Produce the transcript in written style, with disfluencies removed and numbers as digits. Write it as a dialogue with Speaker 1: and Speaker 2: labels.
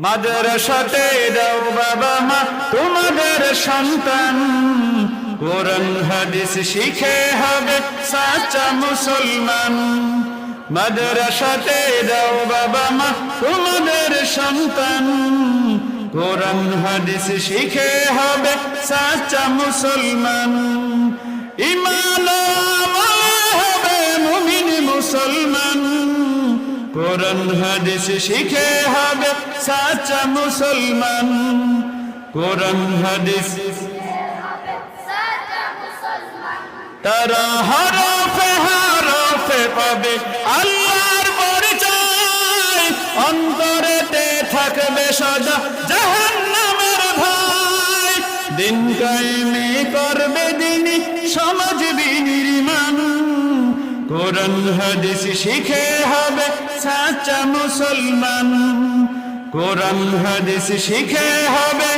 Speaker 1: মাদ্রাসাতে দাও বাবা মা তোমাদের সন্তান, কোরআন হাদিস শিখে হবে সাচ্চা মুসলমান। মাদ্রাসাতে দাও বাবা মা তোমাদের সন্তান, কোরআন হাদিস শিখে হবে সাচ্চা মুসলমান। ঈমান হবে মুমিন মুসলমান, কোরআন হাদিস শিখে হবে সাচ্চা মুসলমান। কোরআন হাদিস তারা হরফে হরফে পাবে আল্লাহর পরিচয়, অন্তরেতে থাকবে সদা জাহান্নামের ভয়। দিন কায়েমে করবে দিনী সমাজ বিনির্মাণ, কোরআন হাদিস শিখে হবে সাচ্চা মুসলমান। কোরআন হাদিস শিখে হবে